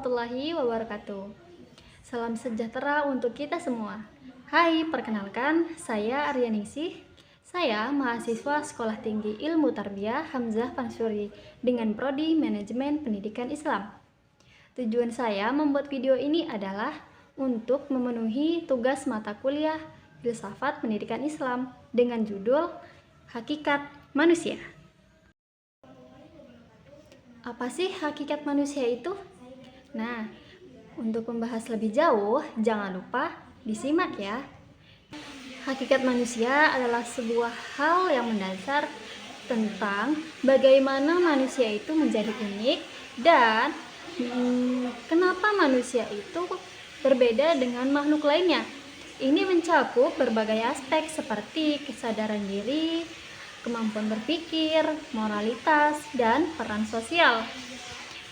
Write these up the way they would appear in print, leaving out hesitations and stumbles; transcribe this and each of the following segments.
warahmatullahi wabarakatuh. Salam sejahtera untuk kita semua. Hai, perkenalkan, saya Aryaningsih. Saya mahasiswa Sekolah Tinggi Ilmu Tarbiyah Hamzah Pansuri dengan Prodi Manajemen Pendidikan Islam. Tujuan saya membuat video ini adalah untuk memenuhi tugas mata kuliah Filsafat Pendidikan Islam dengan judul Hakikat Manusia. Apa sih hakikat manusia itu? Nah, untuk membahas lebih jauh, jangan lupa disimak ya. Hakikat manusia adalah sebuah hal yang mendasar tentang bagaimana manusia itu menjadi unik dan kenapa manusia itu berbeda dengan makhluk lainnya. Ini mencakup berbagai aspek seperti kesadaran diri, kemampuan berpikir, moralitas, dan peran sosial.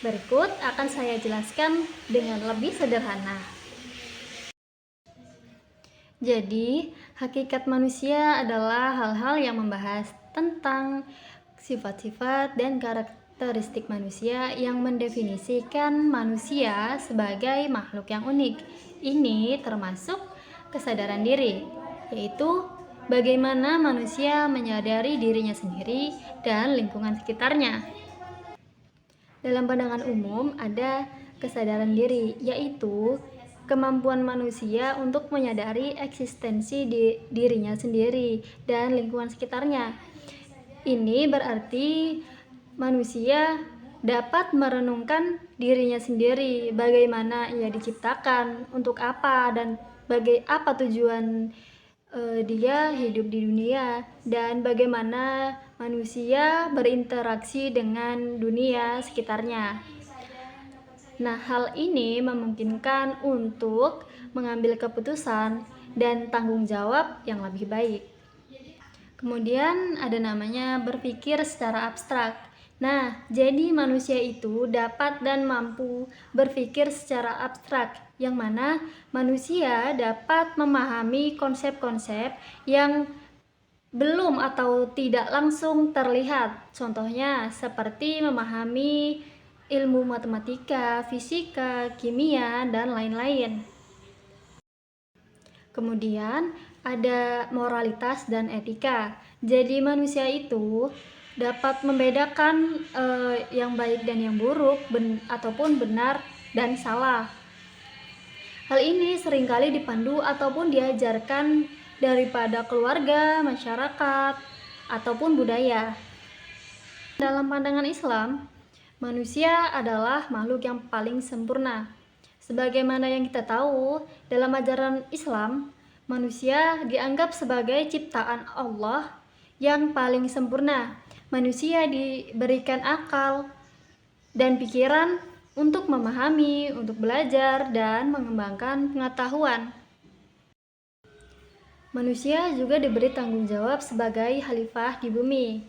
Berikut akan saya jelaskan dengan lebih sederhana. Jadi, hakikat manusia adalah hal-hal yang membahas tentang sifat-sifat dan karakteristik manusia yang mendefinisikan manusia sebagai makhluk yang unik. Ini termasuk kesadaran diri, yaitu bagaimana manusia menyadari dirinya sendiri dan lingkungan sekitarnya. Dalam pandangan umum ada kesadaran diri, yaitu kemampuan manusia untuk menyadari eksistensi dirinya sendiri dan lingkungan sekitarnya. Ini berarti manusia dapat merenungkan dirinya sendiri, bagaimana ia diciptakan, untuk apa, dan apa tujuan dia hidup di dunia, dan bagaimana manusia berinteraksi dengan dunia sekitarnya. Nah, hal ini memungkinkan untuk mengambil keputusan dan tanggung jawab yang lebih baik. Kemudian ada namanya berpikir secara abstrak. Nah, jadi manusia itu dapat dan mampu berpikir secara abstrak, yang mana manusia dapat memahami konsep-konsep yang belum atau tidak langsung terlihat. Contohnya seperti memahami ilmu matematika, fisika, kimia, dan lain-lain. Kemudian ada moralitas dan etika. Jadi manusia itu dapat membedakan yang baik dan yang buruk, ataupun benar dan salah. Hal ini seringkali dipandu ataupun diajarkan daripada keluarga, masyarakat, ataupun budaya. Dalam pandangan Islam, manusia adalah makhluk yang paling sempurna. Sebagaimana yang kita tahu, dalam ajaran Islam, manusia dianggap sebagai ciptaan Allah yang paling sempurna. Manusia diberikan akal dan pikiran untuk memahami, untuk belajar, dan mengembangkan pengetahuan. Manusia juga diberi tanggung jawab sebagai khalifah di bumi.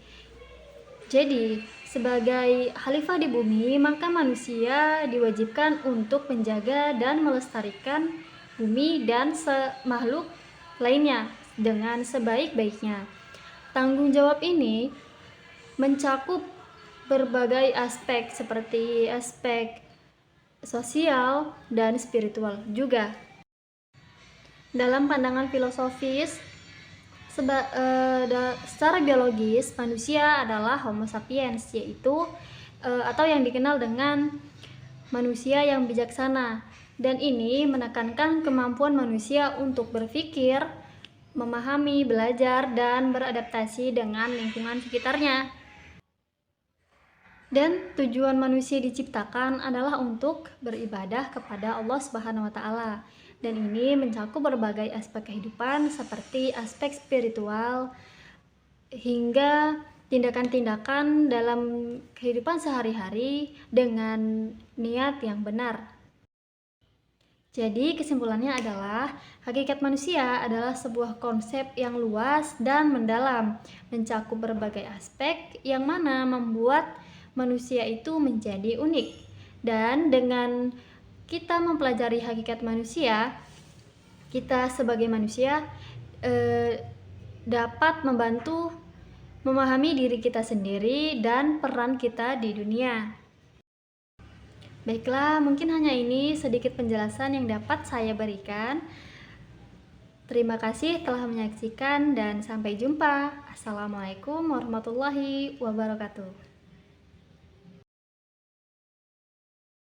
Jadi, sebagai khalifah di bumi, maka manusia diwajibkan untuk menjaga dan melestarikan bumi dan makhluk lainnya dengan sebaik-baiknya. Tanggung jawab ini mencakup berbagai aspek seperti aspek sosial dan spiritual juga. Dalam pandangan filosofis, secara biologis manusia adalah Homo sapiens, yaitu atau yang dikenal dengan manusia yang bijaksana, dan ini menekankan kemampuan manusia untuk berpikir, memahami, belajar, dan beradaptasi dengan lingkungan sekitarnya. Dan tujuan manusia diciptakan adalah untuk beribadah kepada Allah Subhanahu wa Ta'ala. Dan ini mencakup berbagai aspek kehidupan seperti aspek spiritual hingga tindakan-tindakan dalam kehidupan sehari-hari dengan niat yang benar. Jadi kesimpulannya adalah hakikat manusia adalah sebuah konsep yang luas dan mendalam, mencakup berbagai aspek yang mana membuat manusia itu menjadi unik. Dan dengan kita mempelajari hakikat manusia, kita sebagai manusia dapat membantu memahami diri kita sendiri dan peran kita di dunia. Baiklah, mungkin hanya ini sedikit penjelasan yang dapat saya berikan. Terima kasih telah menyaksikan dan sampai jumpa. Assalamualaikum warahmatullahi wabarakatuh.